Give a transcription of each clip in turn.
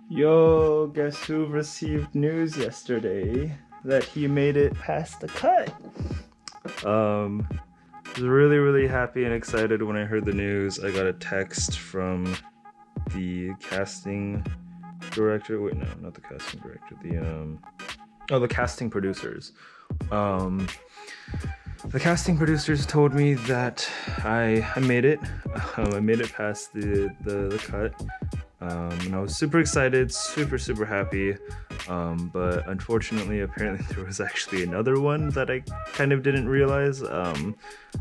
Yo, guess who received news yesterday that he made it past the cut? I was really happy and excited when I heard the news. I got a text from the casting director. Wait, no, not the casting director. The casting producers. The casting producers told me that I made it. I made it past the cut. And I was super excited, super happy. But unfortunately, apparently there was actually another one that I kind of didn't realize. And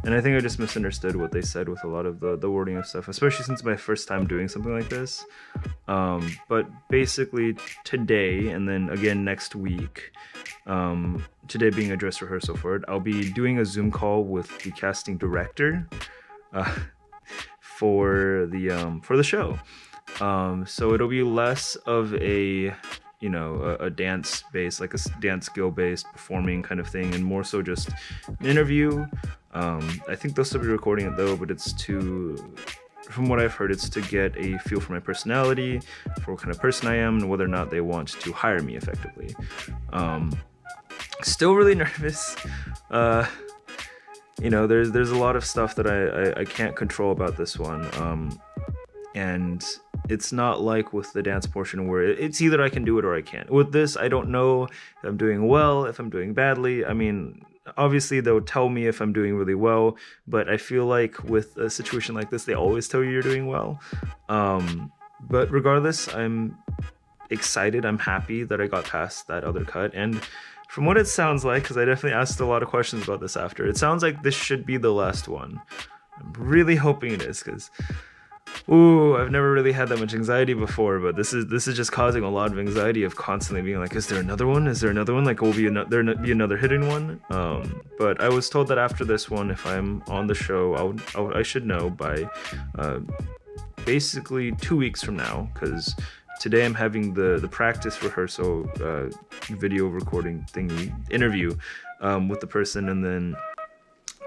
I think I just misunderstood what they said with a lot of the wording of stuff, especially since my first time doing something like this. But basically today, and then again next week, today being a dress rehearsal for it, I'll be doing a Zoom call with the casting director for the show. So it'll be less of a dance based, like a dance skill based performing kind of thing, and more so just an interview. I think they'll still be recording it though, but from what I've heard, it's to get a feel for my personality, for what kind of person I am, and whether or not they want to hire me effectively. Still really nervous. There's a lot of stuff that I can't control about this one. And it's not like with the dance portion where it's either I can do it or I can't. With this, I don't know if I'm doing well, if I'm doing badly. I mean, obviously they'll tell me if I'm doing really well, but I feel like with a situation like this, they always tell you you're doing well. But regardless, I'm excited. I'm happy that I got past that other cut. And from what it sounds like, because I definitely asked a lot of questions about this after, it sounds like this should be the last one. I'm really hoping it is, because I've never really had that much anxiety before, but this is just causing a lot of anxiety of constantly being like, is there another one? Is there another one? Like, will there be another hidden one? But I was told that after this one, if I'm on the show, I should know by basically 2 weeks from now, because today I'm having the practice rehearsal video recording thingy interview with the person, and then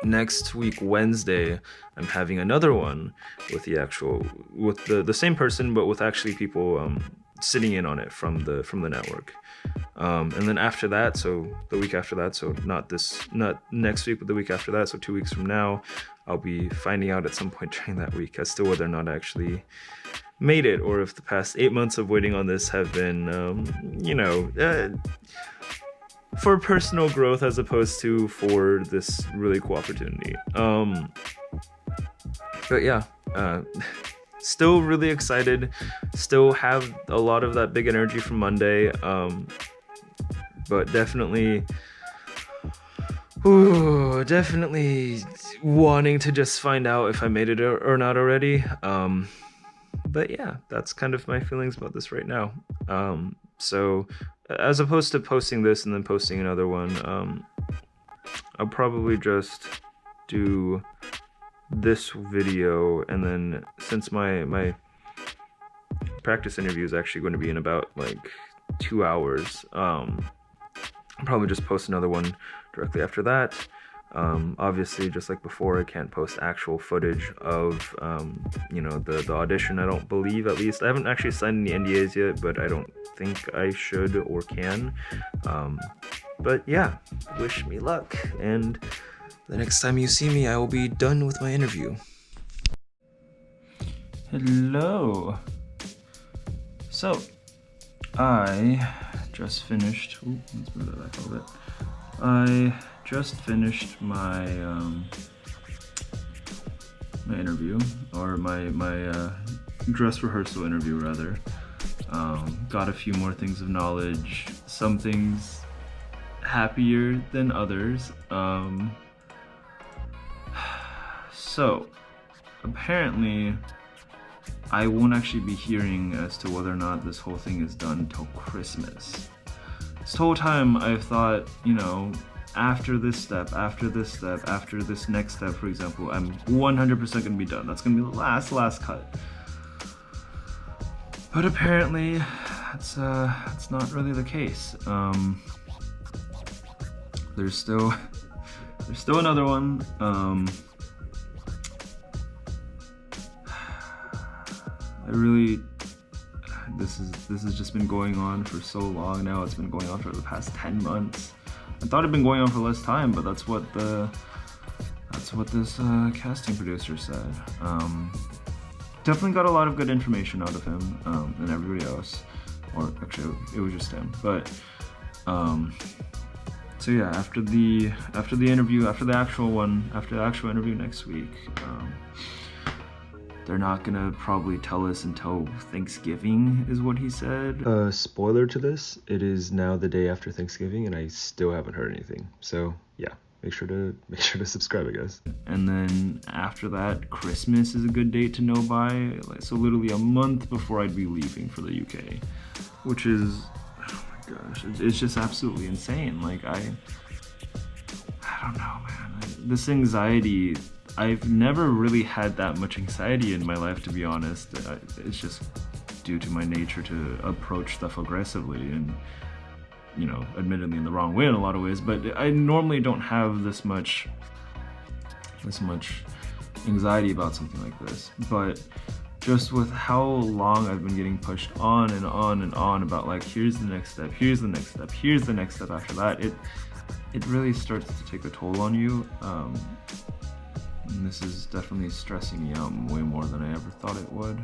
next week Wednesday I'm having another one with the same person, but with actually people sitting in on it from the network. And then after that, so the week after that, so not next week, but the week after that, so 2 weeks from now, I'll be finding out at some point during that week as to whether or not I actually made it, or if the past 8 months of waiting on this have been for personal growth as opposed to for this really cool opportunity. But yeah, still really excited, still have a lot of that big energy from Monday, but definitely wanting to just find out if I made it or not already. But yeah, that's kind of my feelings about this right now. So as opposed to posting this and then posting another one, I'll probably just do this video, and then since my practice interview is actually going to be in about like 2 hours, I'll probably just post another one directly after that. Obviously, just like before, I can't post actual footage of the audition. I don't believe, at least I haven't actually signed any NDAs yet, but I don't think I should or can. But yeah, wish me luck, and the next time you see me, I will be done with my interview. Hello. So I just finished. Let's move that back a little bit. I just finished my my interview, or my dress rehearsal interview rather. Got a few more things of knowledge, some things happier than others. So apparently I won't actually be hearing as to whether or not this whole thing is done until Christmas. This whole time I've thought, after this step, after this step, after this next step, for example, I'm 100% gonna be done. That's gonna be the last cut. But apparently, that's not really the case. There's still another one. I really this has just been going on for so long now. It's been going on for the past 10 months. I thought it'd been going on for less time, but that's what this casting producer said. Definitely got a lot of good information out of him, and everybody else, or actually it was just him. But so yeah, after the interview, after the actual interview next week, they're not gonna probably tell us until Thanksgiving, is what he said. Spoiler to this, it is now the day after Thanksgiving and I still haven't heard anything. So yeah, make sure to subscribe, I guess. And then after that, Christmas is a good date to know by. So literally a month before I'd be leaving for the UK, which is, oh my gosh, it's just absolutely insane. Like I don't know, man. This anxiety, I've never really had that much anxiety in my life, to be honest. It's just due to my nature to approach stuff aggressively and, you know, admittedly in the wrong way in a lot of ways, but I normally don't have this much anxiety about something like this. But just with how long I've been getting pushed on and on and on about, like, here's the next step, here's the next step, here's the next step after that, it really starts to take a toll on you. And this is definitely stressing me out way more than I ever thought it would.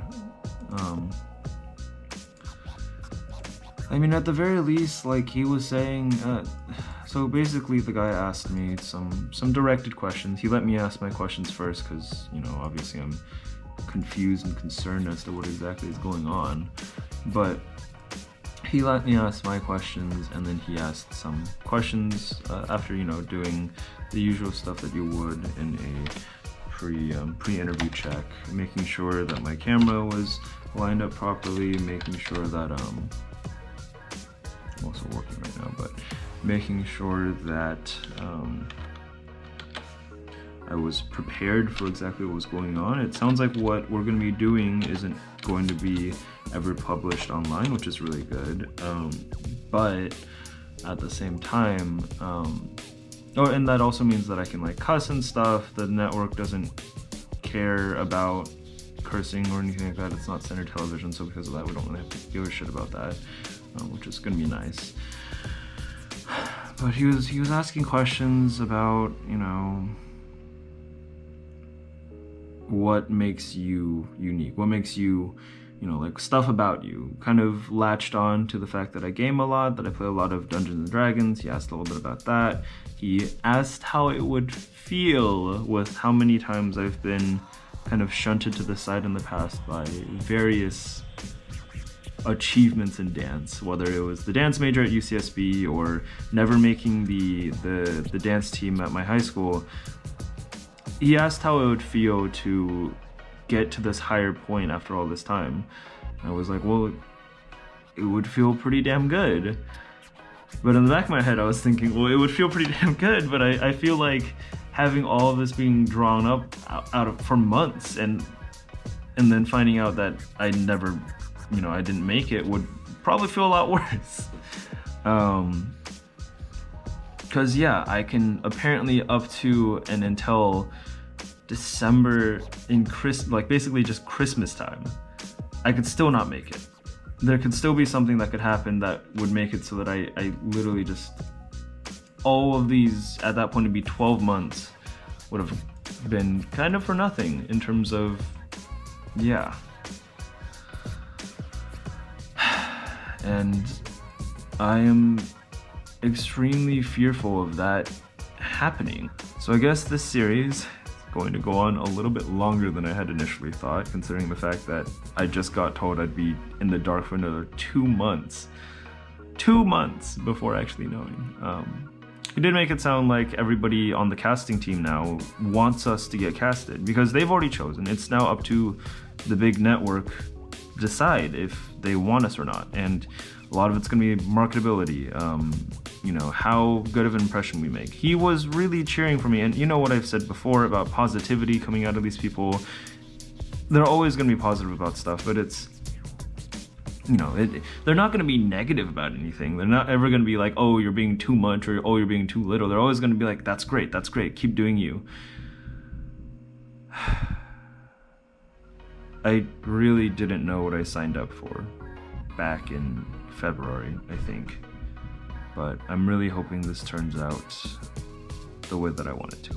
I mean, at the very least, like he was saying, so basically the guy asked me some directed questions. He let me ask my questions first because, you know, obviously I'm confused and concerned as to what exactly is going on. But he let me ask my questions, and then he asked some questions after, you know, doing the usual stuff that you would in a pre-interview check, making sure that my camera was lined up properly, making sure that I'm also working right now, but making sure that I was prepared for exactly what was going on. It sounds like what we're going to be doing isn't going to be ever published online, which is really good. But at the same time, and that also means that I can like cuss and stuff. The network doesn't care about cursing or anything like that. It's not standard television, so because of that, we don't really have to give a shit about that, which is gonna be nice. But he was asking questions about, you know, what makes you unique, what makes you, you know, like stuff about you. Kind of latched on to the fact that I game a lot, that I play a lot of Dungeons and Dragons. He asked a little bit about that. He asked how it would feel with how many times I've been kind of shunted to the side in the past by various achievements in dance, whether it was the dance major at UCSB or never making the dance team at my high school. He asked how it would feel to get to this higher point after all this time. I was like, well, it would feel pretty damn good. But in the back of my head, I was thinking, well, it would feel pretty damn good, but I feel like having all of this being drawn up for months and then finding out that I never, you know, I didn't make it would probably feel a lot worse. Because yeah, I can apparently up to and until December like basically just Christmas time, I could still not make it. There could still be something that could happen that would make it so that I literally just, all of these, at that point it'd be 12 months, would have been kind of for nothing in terms of, yeah. And I am extremely fearful of that happening. So I guess this series going to go on a little bit longer than I had initially thought, considering the fact that I just got told I'd be in the dark for another 2 months. 2 months before actually knowing. It did make it sound like everybody on the casting team now wants us to get casted, because they've already chosen. It's now up to the big network to decide if they want us or not. And a lot of it's gonna be marketability, you know, how good of an impression we make. He was really cheering for me, and you know what I've said before about positivity coming out of these people. They're always gonna be positive about stuff, but it's, you know, they're not gonna be negative about anything. They're not ever gonna be like, oh, you're being too much, or oh, you're being too little. They're always gonna be like, that's great, keep doing you. I really didn't know what I signed up for. back in February, I think. But I'm really hoping this turns out the way that I want it to.